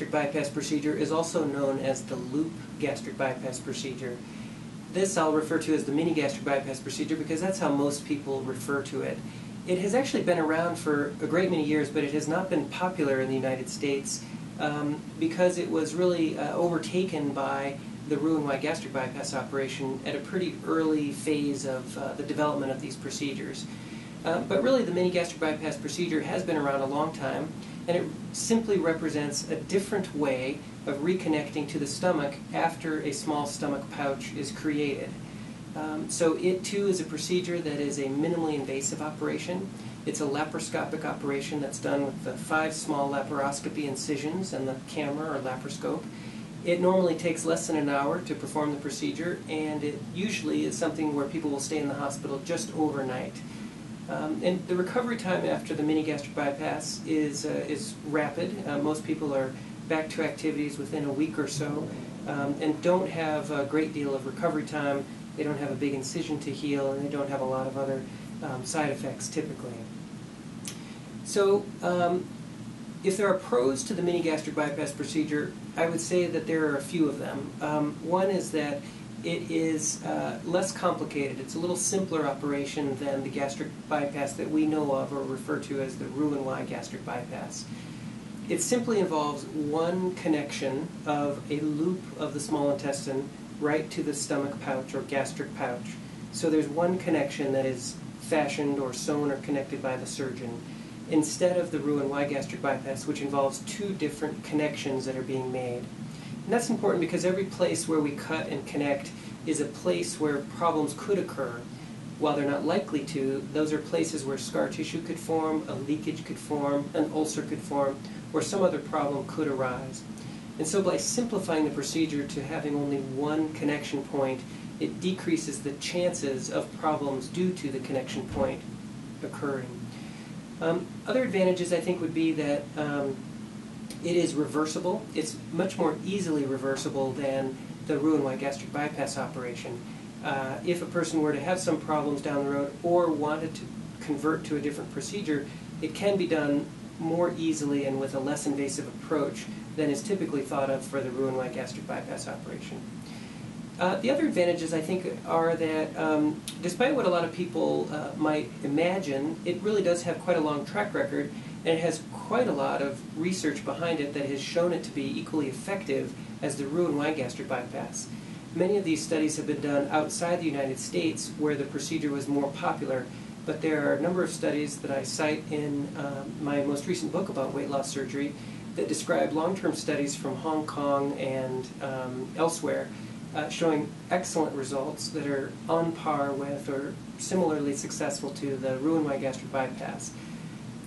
gastric bypass procedure is also known as the loop gastric bypass procedure. This I'll refer to as the mini-gastric bypass procedure because that's how most people refer to it. It has actually been around for a great many years, but it has not been popular in the United States because it was really overtaken by the Roux-en-Y gastric bypass operation at a pretty early phase of the development of these procedures. But really the mini-gastric bypass procedure has been around a long time, and it simply represents a different way of reconnecting to the stomach after a small stomach pouch is created. So it too is a procedure that is a minimally invasive operation. It's a laparoscopic operation that's done with the 5 small laparoscopy incisions and the camera or laparoscope. It normally takes less than an hour to perform the procedure, and it usually is something where people will stay in the hospital just overnight. And the recovery time after the mini-gastric bypass is rapid. Most people are back to activities within a week or so and don't have a great deal of recovery time. They don't have a big incision to heal, and they don't have a lot of other side effects typically. So if there are pros to the mini-gastric bypass procedure, I would say that there are a few of them. One is that it is less complicated. It's a little simpler operation than the gastric bypass that we know of or refer to as the Roux-en-Y gastric bypass. It simply involves one connection of a loop of the small intestine right to the stomach pouch or gastric pouch. So there's one connection that is fashioned or sewn or connected by the surgeon, instead of the Roux-en-Y gastric bypass, which involves 2 different connections that are being made. And that's important because every place where we cut and connect is a place where problems could occur. While they're not likely to, those are places where scar tissue could form, a leakage could form, an ulcer could form, or some other problem could arise. And so by simplifying the procedure to having only one connection point, it decreases the chances of problems due to the connection point occurring. Other advantages I think would be that it is reversible. It's much more easily reversible than the Roux-en-Y gastric bypass operation. If a person were to have some problems down the road or wanted to convert to a different procedure, it can be done more easily and with a less invasive approach than is typically thought of for the Roux-en-Y gastric bypass operation. The other advantages, I think, are that despite what a lot of people might imagine, it really does have quite a long track record, and it has quite a lot of research behind it that has shown it to be equally effective as the Roux-en-Y gastric bypass. Many of these studies have been done outside the United States where the procedure was more popular, but there are a number of studies that I cite in my most recent book about weight loss surgery that describe long-term studies from Hong Kong and elsewhere showing excellent results that are on par with or similarly successful to the Roux-en-Y gastric bypass.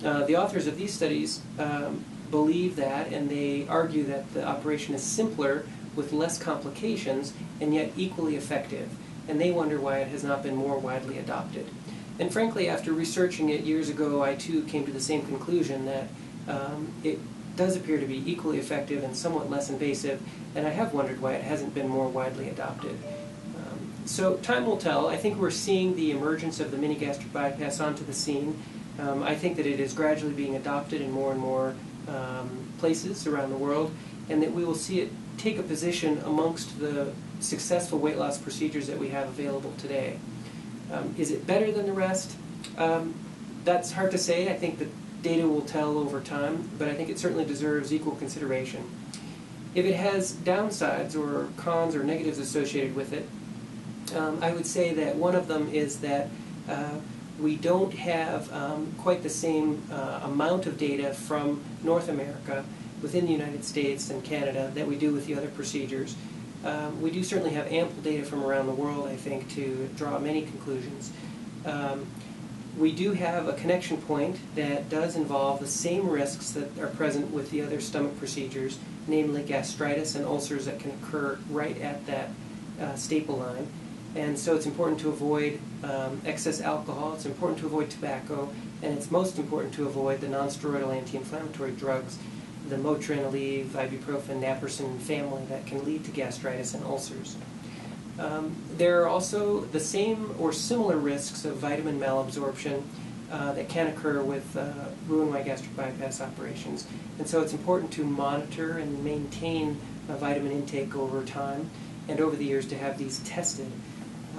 The authors of these studies believe that, and they argue that the operation is simpler with less complications and yet equally effective, and they wonder why it has not been more widely adopted. And frankly, after researching it years ago, I too came to the same conclusion that it does appear to be equally effective and somewhat less invasive, and I have wondered why it hasn't been more widely adopted. So time will tell. I think we're seeing the emergence of the mini-gastric bypass onto the scene. I think that it is gradually being adopted in more places around the world, and that we will see it take a position amongst the successful weight loss procedures that we have available today. Is it better than the rest? That's hard to say. I think the data will tell over time, but I think it certainly deserves equal consideration. If it has downsides or cons or negatives associated with it, I would say that one of them is that we don't have quite the same amount of data from North America within the United States and Canada that we do with the other procedures. We do certainly have ample data from around the world, I think, to draw many conclusions. We do have a connection point that does involve the same risks that are present with the other stomach procedures, namely gastritis and ulcers that can occur right at that staple line. And so it's important to avoid excess alcohol, it's important to avoid tobacco, and it's most important to avoid the non-steroidal anti-inflammatory drugs, the Motrin, Aleve, ibuprofen, naproxen family that can lead to gastritis and ulcers. There are also the same or similar risks of vitamin malabsorption that can occur with Roux-en-Y gastric bypass operations. And so it's important to monitor and maintain vitamin intake over time and over the years to have these tested.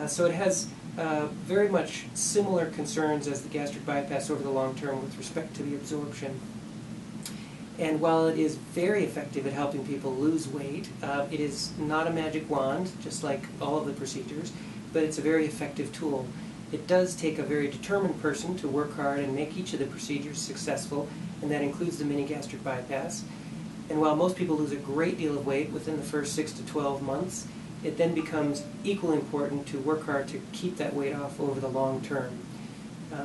So it has very much similar concerns as the gastric bypass over the long term with respect to the absorption. And while it is very effective at helping people lose weight, it is not a magic wand, just like all of the procedures, but it's a very effective tool. It does take a very determined person to work hard and make each of the procedures successful, and that includes the mini-gastric bypass. And while most people lose a great deal of weight within the first 6 to 12 months, it then becomes equally important to work hard to keep that weight off over the long term.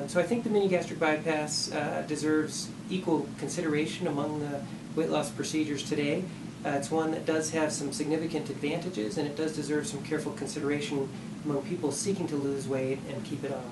So I think the mini-gastric bypass deserves equal consideration among the weight loss procedures today. It's one that does have some significant advantages, and it does deserve some careful consideration among people seeking to lose weight and keep it off.